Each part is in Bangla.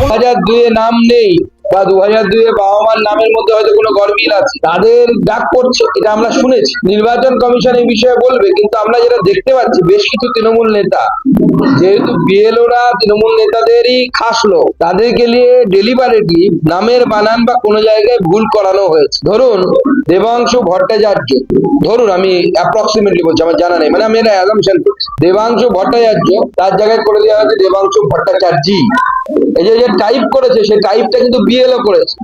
2002 নাম নেই বা 2002 বাবা মার নামের মধ্যে হয়তো কোনো গরমিল আছে, তাদের ডাক পড়ছে, এটা আমরা শুনেছি। নির্বাচন কমিশন এই বিষয়ে বলবে, কিন্তু আমরা যেটা দেখতে পাচ্ছি বেশ কিছু তৃণমূল নেতা, যেহেতু বিএলওরা তৃণমূল নেতাদেরই খাস লোক, তাদেরকে নিয়ে ডেলিবারেটলি নামের বানান বা কোনো জায়গায় ভুল করানো হয়েছে। ধরুন দেবাংশু ভট্টাচার্য, ধরুন আমি অ্যাপ্রক্সিমেটলি বলছি, আমার জানা নেই, মানে আমি এটা অ্যাজাম্পশন করছি, দেবাংশু ভট্টাচার্য, তার জায়গায় করে দেওয়া হয়েছে দেবাংশু ভট্টাচার্যি। এই যে টাইপ করেছে, সেই টাইপটা কিন্তু বিএলও করেছে।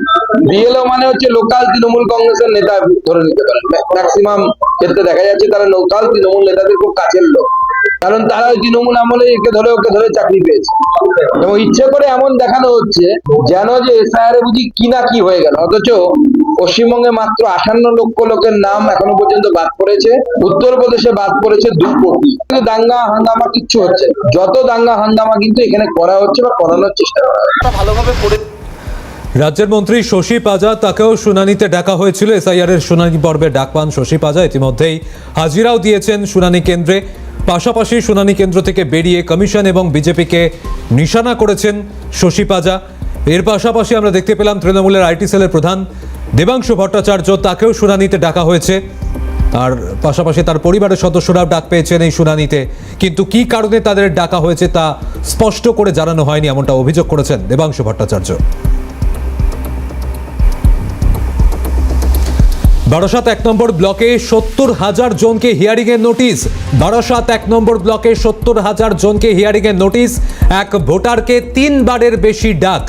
বিএলও মানে হচ্ছে লোকাল তৃণমূল কংগ্রেসের নেতা ধরে নিতে পারেন, ম্যাক্সিমাম ক্ষেত্রে দেখা যাচ্ছে তারা লোকাল তৃণমূল নেতাদের খুব কাছের লোক, কারণ তারা ওই তৃণমূল আমলে ওকে ধরে চাকরি পেয়েছে। এবং ইচ্ছে করে এমন দেখানো হচ্ছে যেন যে এসআইআর বুঝি কি না কি হয়ে গেল, অথচ পশ্চিমবঙ্গে মাত্র 58 লক্ষ লোকের নাম এখনো পর্যন্ত বাদ পড়েছে, উত্তরপ্রদেশে বাদ পড়েছে 2 কোটি। দাঙ্গা হাঙ্গামা কিচ্ছু হচ্ছে, যত দাঙ্গা হাঙ্গামা কিন্তু এখানে করা হচ্ছে বা করানোর চেষ্টা করা হচ্ছে। ভালোভাবে পড়ে রাজ্যের মন্ত্রী শশী পাজা, তাকেও শুনানিতে ডাকা হয়েছিল। এসআইআর এর শুনানি পর্বে ডাক পান শশী পাজা, ইতিমধ্যেই হাজিরাও দিয়েছেন শুনানি কেন্দ্রে। পাশাপাশি শুনানি কেন্দ্র থেকে বেরিয়ে কমিশন এবং বিজেপিকে নিশানা করেছেন শশী পাজা। এর পাশাপাশি আমরা দেখতে পেলাম তৃণমূলের আইটি সেলের প্রধান দেবাংশু ভট্টাচার্য, তাকেও শুনানিতে ডাকা হয়েছে। আর পাশাপাশি তার পরিবারের সদস্যরাও ডাক পেয়েছেন এই শুনানিতে, কিন্তু কি কারণে তাদের ডাকা হয়েছে তা স্পষ্ট করে জানানো হয়নি, এমনটা অভিযোগ করেছেন দেবাংশু ভট্টাচার্য। বারাসাত 1 নম্বর ব্লকে 70,000 জনকে হিয়ারিং এর নোটিশ। বারাসাত 1 নম্বর ব্লকে 70,000 জনকে হিয়ারিং এর নোটিশ। এক ভোটারকে 3 বারের বেশি ডাক।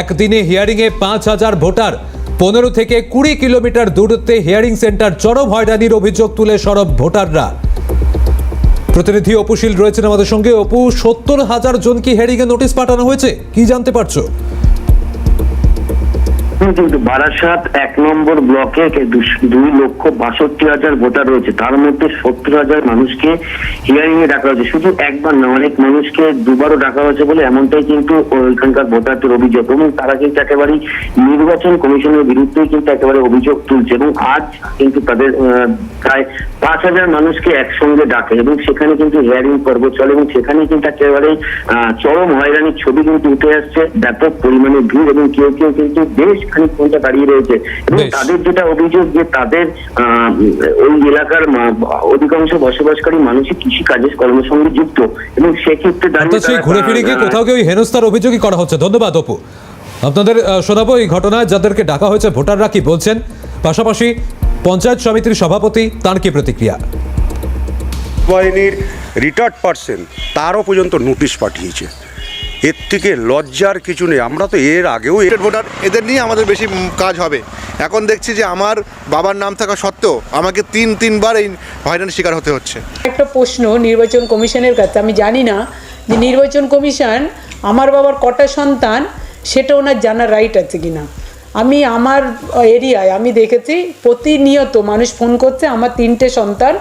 একদিনে হিয়ারিং এ 5,000 ভোটার। 15 থেকে 20 কিলোমিটার দূরত্বে হিয়ারিং সেন্টার, চরম হয়রানির অভিযোগ তুলে সরব ভোটাররা। প্রতিনিধি অপুশীল রয়েছেন আমাদের সঙ্গে। অপু, 70,000 জনকে হিয়ারিং এর নোটিশ পাঠানো হয়েছে, কি জানতে পারছো? কিন্তু বারাসাত 1 নম্বর ব্লকে 2,62,000 ভোটার রয়েছে, তার মধ্যে 70,000 মানুষকে হিয়ারিং এ ডাকা হয়েছে। শুধু একবার না, অনেক মানুষকে দুবারও ডাকা হয়েছে বলে এমনটাই কিন্তু ওইখানকার ভোটারদের অভিযোগ। এবং তারা কিন্তু একেবারেই নির্বাচন কমিশনের বিরুদ্ধে কিন্তু একেবারে অভিযোগ তুলছে। এবং আজ কিন্তু তাদের প্রায় 5,000 মানুষকে একসঙ্গে ডাকে এবং সেখানে কিন্তু হিয়ারিং পর্ব চলে এবং সেখানে কিন্তু একেবারে চরম হয়রানির ছবি কিন্তু উঠে আসছে। ব্যাপক পরিমাণে ভিড় এবং কেউ কেউ কিন্তু বেশ খানিকটা দাঁড়িয়ে রয়েছে। এবং তাদের যেটা অভিযোগ যে তাদের ওই এলাকার অধিকাংশ বসবাসকারী মানুষই কৃষি কাজের কর্মসঙ্গে যুক্ত এবং সেক্ষেত্রে দাঁড়িয়ে ঘুরে ফিরে গিয়ে কোথাও কেউ হেনস্থার অভিযোগই করা হচ্ছে। ধন্যবাদ অপু। আপনাদের শোনাবো এই ঘটনায় যাদেরকে ডাকা হয়েছে ভোটাররা কি বলছেন, পাশাপাশি পঞ্চায়েত সমিতির সভাপতি তার কি প্রতিক্রিয়া। বাহিনীর রিটায়ার্ড পার্সন তারও পর্যন্ত নোটিশ পাঠিয়েছে, এর থেকে লজ্জার কিছু নেই। আমরা তো এর আগেও ভোটার এদের নিয়ে আমাদের বেশি কাজ হবে। এখন দেখছি যে আমার বাবার নাম থাকা সত্ত্বেও আমাকে তিনবার এই হয়রানির শিকার হতে হচ্ছে। একটা প্রশ্ন নির্বাচন কমিশনের কাছে, আমি জানি না যে নির্বাচন কমিশন আমার বাবার কটা সন্তান সেটা ওনার জানার রাইট আছে কিনা। আমি আমার এরিয়ায় আমি দেখেছি প্রতিনিয়ত মানুষ ফোন করছে আমার 3টে সন্তান।